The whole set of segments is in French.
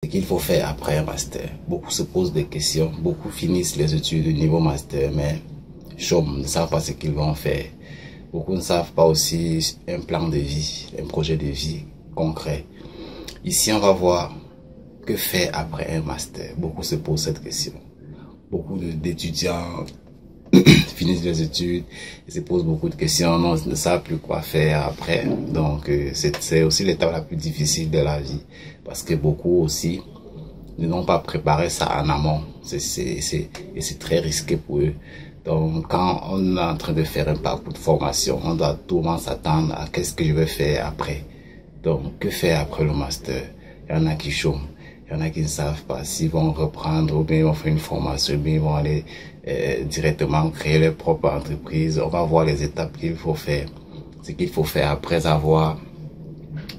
qu'il faut faire après un master. Beaucoup se posent des questions, beaucoup finissent les études de niveau master, mais chôment, ne savent pas ce qu'ils vont faire. Beaucoup ne savent pas aussi un plan de vie, un projet de vie concret. Ici, on va voir que faire après un master. Beaucoup se posent cette question. Beaucoup d'étudiants finissent les études et se posent beaucoup de questions, ne savent plus quoi faire après. Donc, c'est aussi l'étape la plus difficile de la vie parce que beaucoup aussi ne n'ont pas préparé ça en amont. Et c'est très risqué pour eux. Donc, quand on est en train de faire un parcours de formation, on doit tout le monde s'attendre à qu'est-ce que je vais faire après. Donc, que faire après le master? Il y en a qui chôment. Il y en a qui ne savent pas s'ils vont reprendre ou bien ils vont faire une formation, ou bien ils vont aller directement créer leur propre entreprise. On va voir les étapes qu'il faut faire. Ce qu'il faut faire après avoir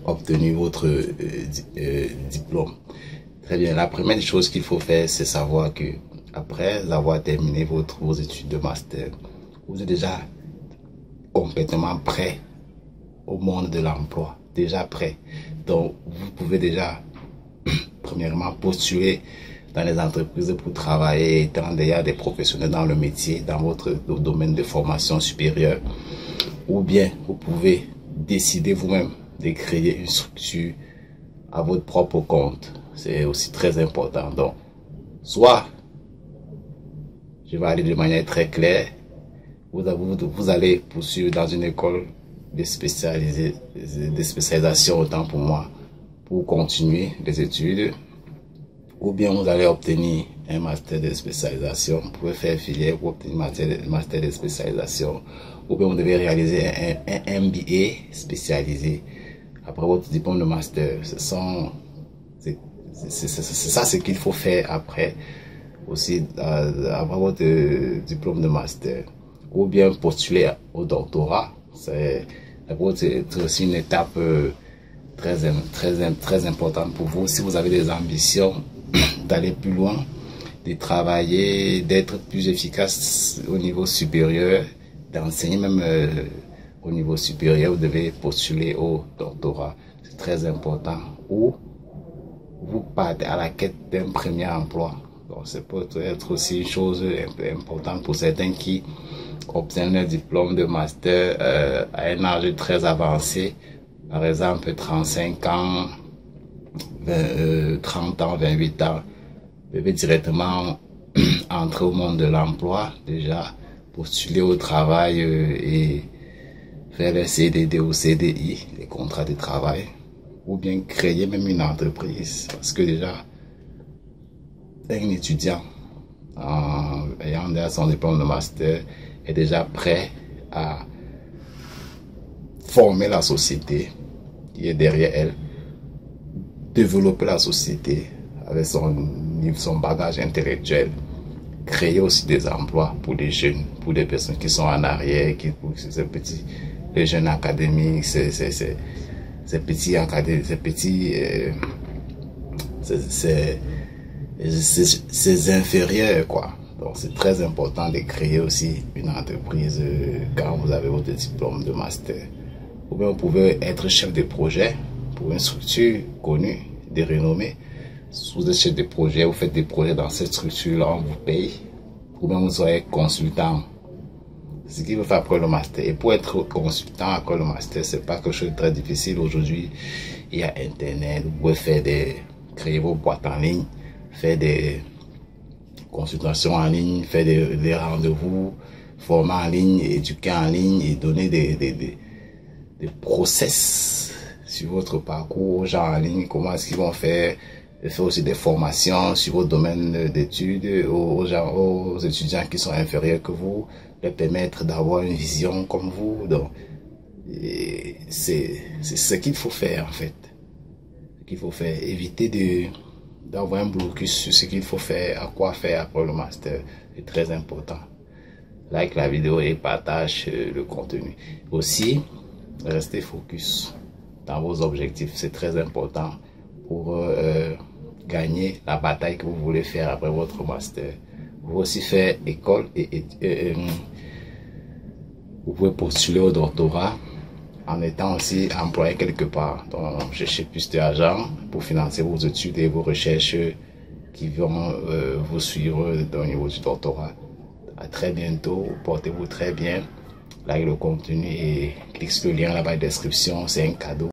obtenu votre diplôme. Très bien. La première chose qu'il faut faire, c'est savoir que après avoir terminé vos études de master, vous êtes déjà complètement prêt au monde de l'emploi. Déjà prêt. Donc, vous pouvez déjà premièrement postuler dans les entreprises pour travailler étant déjà des professionnels dans le métier, dans votre domaine de formation supérieure. Ou bien, vous pouvez décider vous-même de créer une structure à votre propre compte. C'est aussi très important. Donc, soit, je vais aller de manière très claire, vous allez poursuivre dans une école de spécialisation, autant pour moi, pour continuer les études, ou bien vous allez obtenir un master de spécialisation, vous pouvez faire filière pour obtenir un master de spécialisation, ou bien vous devez réaliser un MBA spécialisé après votre diplôme de master. C'est ça ce qu'il faut faire après aussi, après votre diplôme de master, ou bien postuler au doctorat. C'est aussi une étape très importante pour vous si vous avez des ambitions d'aller plus loin, de travailler, d'être plus efficace au niveau supérieur, d'enseigner même au niveau supérieur. Vous devez postuler au doctorat. C'est très important. Ou vous partez à la quête d'un premier emploi. Donc, c'est peut-être aussi une chose importante pour certains qui obtiennent leur diplôme de master à un âge très avancé, par exemple 35 ans, 30 ans, 28 ans. Vous pouvez directement entrer au monde de l'emploi, déjà postuler au travail et faire les CDD ou CDI, les contrats de travail, ou bien créer même une entreprise. Parce que déjà, un étudiant ayant déjà son diplôme de master est déjà prêt à former la société qui est derrière elle, développer la société avec son bagage intellectuel, créer aussi des emplois pour les jeunes, pour les personnes qui sont en arrière, pour les jeunes académiques, ces inférieurs, quoi. Donc c'est très important de créer aussi une entreprise quand vous avez votre diplôme de master. Ou bien vous pouvez être chef de projet pour une structure connue, de renommée. Si vous êtes chef de projet, vous faites des projets dans cette structure-là, on vous paye. Ou bien vous soyez consultant. C'est ce qu'il faut faire après le master. Et pour être consultant après le master, c'est pas quelque chose de très difficile. Aujourd'hui, il y a Internet, vous pouvez créer vos boîtes en ligne, faire des consultations en ligne, faire des rendez-vous, former en ligne, éduquer en ligne et donner des process sur votre parcours aux gens en ligne, comment est-ce qu'ils vont faire aussi des formations sur votre domaine d'études aux étudiants qui sont inférieurs que vous, leur permettre d'avoir une vision comme vous. Donc, c'est ce qu'il faut faire en fait. Ce qu'il faut faire, éviter d'avoir un blocus sur ce qu'il faut faire, à quoi faire après le master, c'est très important. Like la vidéo et partage le contenu. Aussi, restez focus dans vos objectifs, c'est très important pour gagner la bataille que vous voulez faire après votre master. Vous pouvez aussi faire école et vous pouvez postuler au doctorat en étant aussi employé quelque part. Donc, cherchez plus d'argent pour financer vos études et vos recherches qui vont vous suivre au niveau du doctorat. À très bientôt, portez-vous très bien. Like le contenu et cliquez sur le lien là-bas en description, c'est un cadeau.